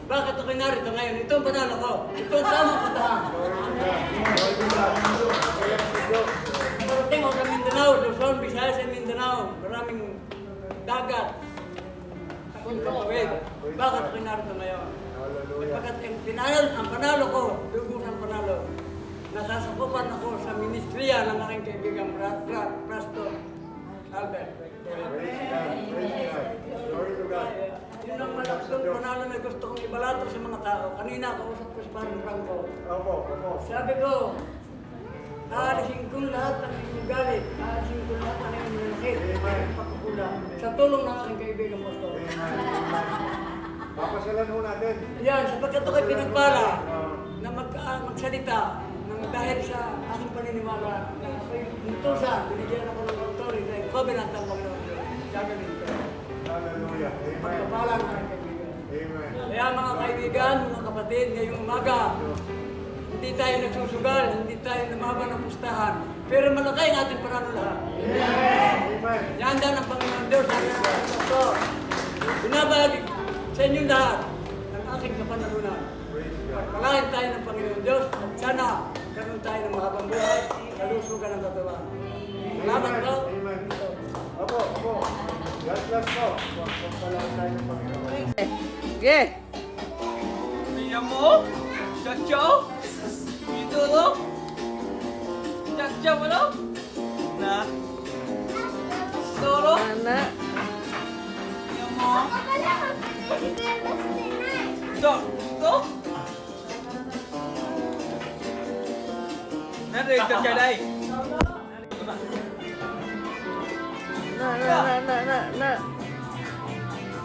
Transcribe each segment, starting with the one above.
Bakit ako'y narito ngayon? Ito ang panalo ko. Ito ang tamang puntahan. Parating ako sa Mindanao, Luzon, Visayas at Mindanao. Maraming dagat. Akong kapawid. Bakit ako'y narito ngayon? Pagkat ang panalo ko, lubos ang panalo. Nasasakupan ako sa ministriya ng aking kaibigang Pastor Albert. Yun ang malaking panalo na gusto kong ibalato sa mga tao. Kanina kausap ko si Parang Franco. Sabi ko, aalisin kong lahat ng inyong galit, aalisin kong lahat ng inyong nanakit, pagkukulang, sa tulong ng aking kaibigang Pastor. Papasalan ho natin. Yan, sapagkat ako'y pinagpala na magsalita dahil sa aking paniniwala na ako'y mutusan, binigyan ako ng authority, covenant ang Panginoon. Gagawin ko. Hallelujah. Amen. Pagpapala ng aking kaibigan. Amen. Kaya mga kaibigan, mga kapatid, ngayong umaga, hindi tayo nagsusugal, hindi tayo namaban ng pustahan, pero malaki ang ating panalo lahat. Amen. Yan din ang Panginoon Diyos, sabi ng Pastor. Binabalik sa inyong lahat ang aking kapanalunan. Pagpalain tayo ng Panginoon Diyos at sana karoon tayo ng mahabang buhay, kalusugan ng katawan. Salamat po. Amen. Opo. God bless po. Pagpapalain tayo ng Panginoon. Sige. Tingnan mo? Chachaw? Dito, no? Chachaw, ano? Na? Storo? Ana. Tingnan mo? Ito? Ito? Nandito ka siya, day. Na.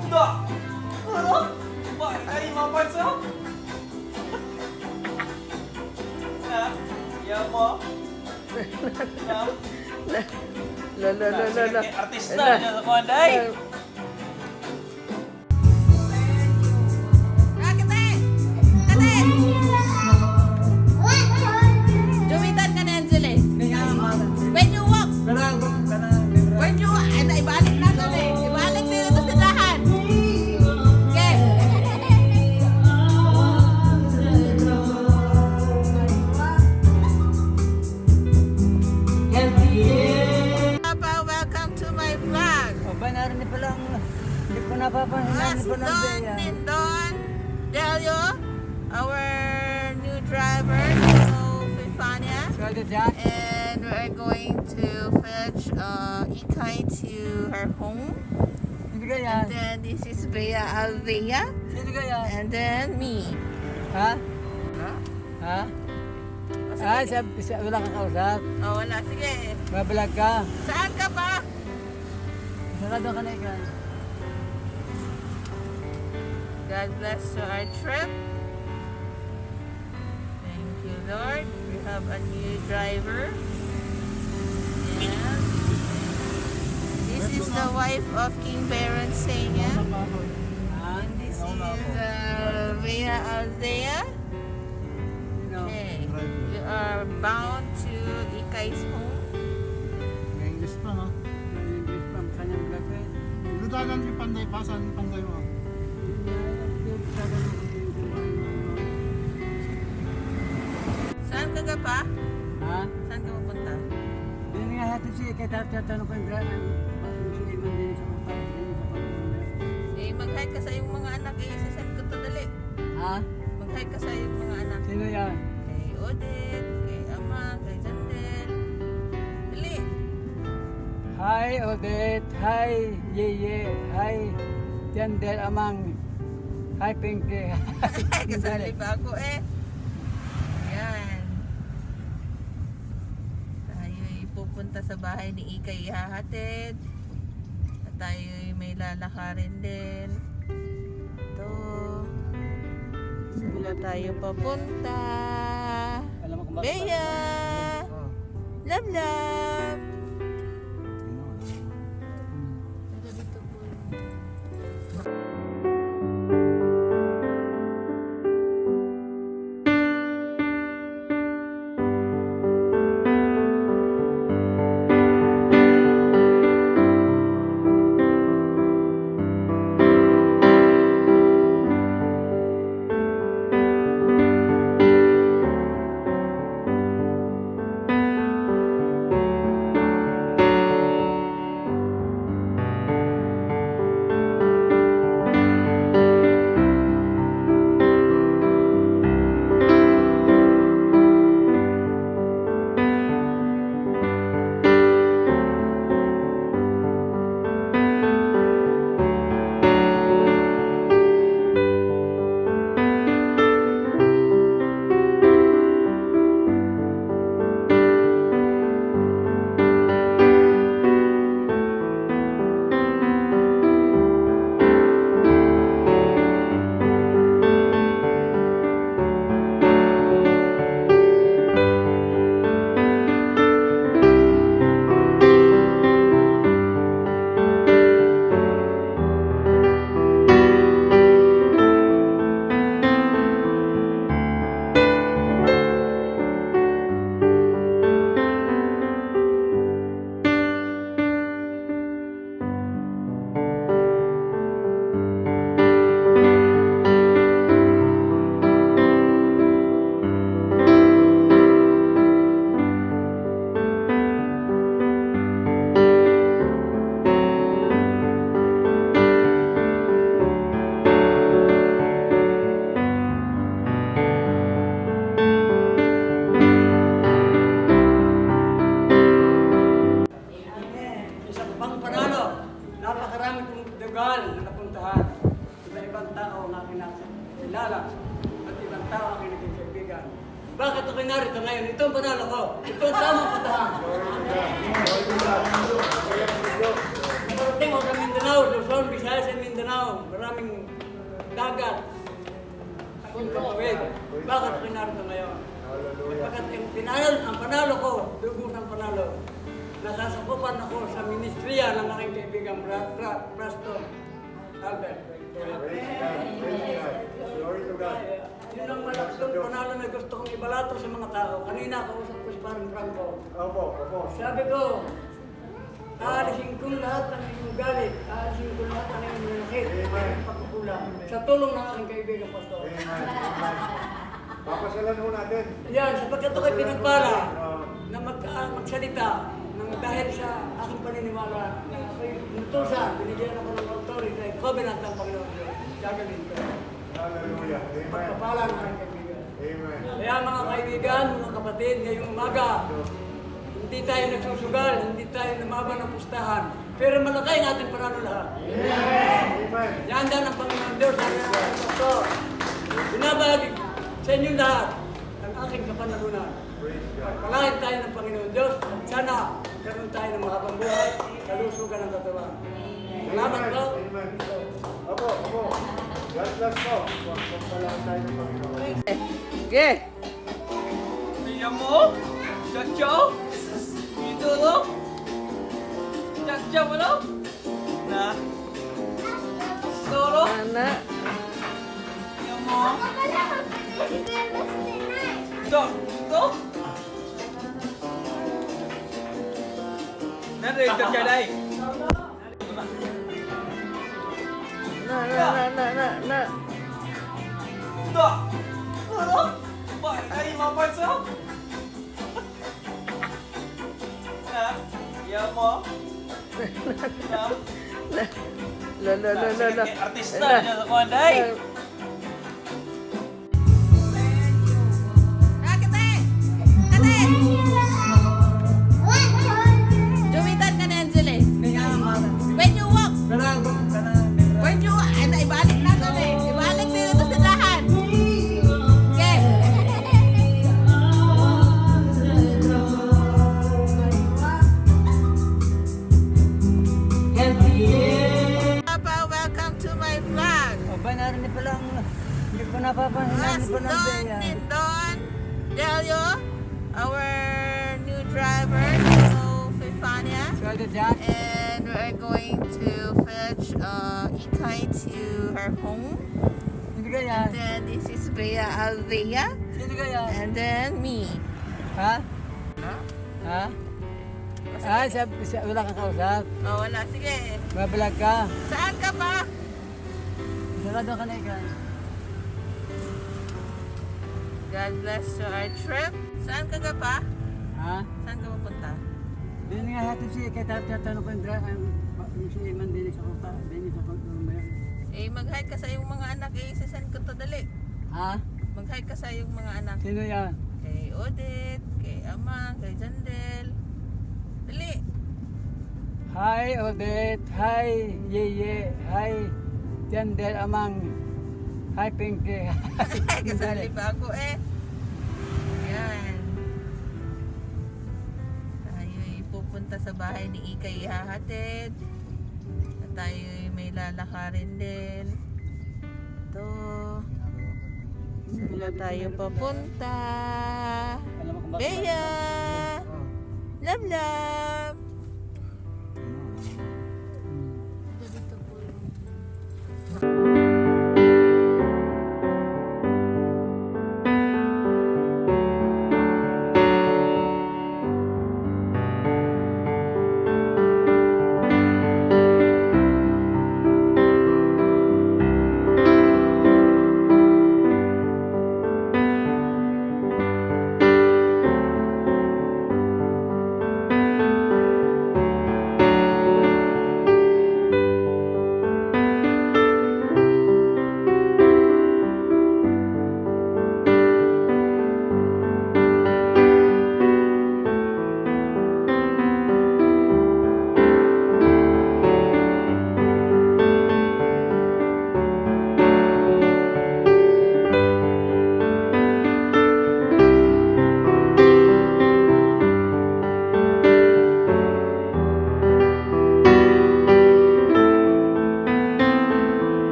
Ito? Ano? Ba, ay, mapanso? Na? Tingnan mo? Na? La. Artista niya sa kuwan, day. Jumitan ka na, Angela. When you walk, when you walk, ay, ibalik na doon eh. Ibalik nila ito sa dahan. Okay. Papa, welcome to my vlog. Ba, narinig pa lang, hindi ko napapansin. That's Don Nindon Delio, our new driver, Fifania. And we're going to fetch Ikay to her home. Hindi kaya. And then this is Bea Alvea. Sino kaya? And then me. Ha? Huh? Ha? Sige. Wala kang kausap. Oh, wala. Sige. Babalag ka. Saan ka pa? Sarado ka na ikaw. God bless to our trip. Thank you, Lord. We have a new driver. And this is the wife of King Baron Senya. And this is Bea Alzea. Okay. We are bound to Ikay's home. English pa, no? English pa, kanyang vlog eh. Ludagan yung panday pa. Saan yung panday mo? Saan ka ga pa? Ha? Saan ka pupunta? Hindi nga hati siya, kaya tatanong ko yung driver. Sige, hindi sa Eh, mag-hi ka sa iyong mga anak. Eh, sasend ko to dali. Ha? Mag-hi ka sa iyong mga anak. Sino yan? Kay Odette, kay Ama, kay Jandel. Dali. Hi Odette, hi Yeye, hi Jandel Amang, hi Pinky. Kasali pa ako eh. Yan. Tayo'y pupunta sa bahay ni Ikay ihahatid. At tayo'y may lalakarin din. Ito. Saan na tayo papunta? Alam mo kung bakit? Bea! Love, love! tao ang aking nakilala at ibang tao ang aking naging kaibigan. Bakit ako narito ngayon? Ito ang panalo ko. Ito ang tamang patahan. Parating ako sa Mindanao, Luzon, Visayas at Mindanao. Maraming dagat. Ako'y kapawid. Bakit ako narito ngayon? Pagkat ang panalo ko, lubos ang panalo. Nasasakupan ako sa ministriya ng aking kaibigan Braston Albert. Glory to God. Yun ang malaking panalo na gusto kong ibalato sa mga tao. Kanina kausap ko si Parang Franco. Opo, opo. Sabi ko, aalisin ko lahat ng iyong galit, aalisin ko lahat ng iyong nanakit, pagkukulang, sa tulong ng aking kaibigan Pastor. Amen. Papasalan ho natin. Yan, sapagkat ako'y pinagpala na magsalita ng dahil sa aking paniniwala na ako'y inutusan, binigyan ako ng authority, covenant ng Panginoon Diyos. Gagawin ko. Hallelujah. Amen. Pagkapala ng aking kaibigan. Amen. Kaya mga kaibigan, mga kapatid, ngayong umaga, hindi tayo nagsusugal, hindi tayo namaban ng pustahan, pero malaki ang ating panalo lahat. Amen. Yanda ng Panginoon Diyos, ang aking pastor. Binabahagi sa inyong lahat ang aking kapanalunan. Praise God. Pagpalain tayo ng Panginoon Diyos at sana karoon tayo ng mahabang buhay, kalusugan ng katawan. Salamat po. Amen. Opo, opo. God bless po. Pagpalaan tayo ng Panginoon. Okay. Tingnan mo? Chachaw? Dito, no? Chachaw mo, no? Na? Storo? Mana? Tingnan mo? Dito? Dito? Nandito yung chachaw dahil. Na. Dito? Ano? Bakit tayo mapansin? Na? Yan mo? Na? La. Artista niya sa kuwanday. Jumitan ka na, Angela. When you walk, when you walk, ay, ibalik na ka na eh. Ibalik na ito sa lahat. Okay. Papa, welcome to my vlog. Narinig pa lang, hindi ko napapansin. Don Delio, our new driver, so Fifania. And we're going to fetch Ikay to her home. Hindi kaya. And then this is Bea Alvea. Hindi kaya. And then me. Ha? Ha? Ah, wala kang kausap. Oh, wala. Sige. Mabalag ka. Saan ka pa? Sarado ka na ikaw. God bless to our trip. Saan ka pa? Ha? Saan ka pupunta? Doon nga hatid siya, kaya tatanong ko yung si Iman din sa kuta, din sa kuta ba yan? Eh, mag-hi ka sa iyong mga anak. Eh, sasend ko to dali. Ha? Mag-hi ka sa iyong mga anak. Sino yan? Kay Odette, kay Amang, kay Jandel. Dali. Hi Odette, hi Yeye, hi Jandel Amang, hi Pinky. Kasali pa ako eh. Yan. Tayo'y pupunta sa bahay ni Ikay ihahatid. At tayo'y may lalakarin din. Ito. Saan na tayo papunta? Bea! Love love!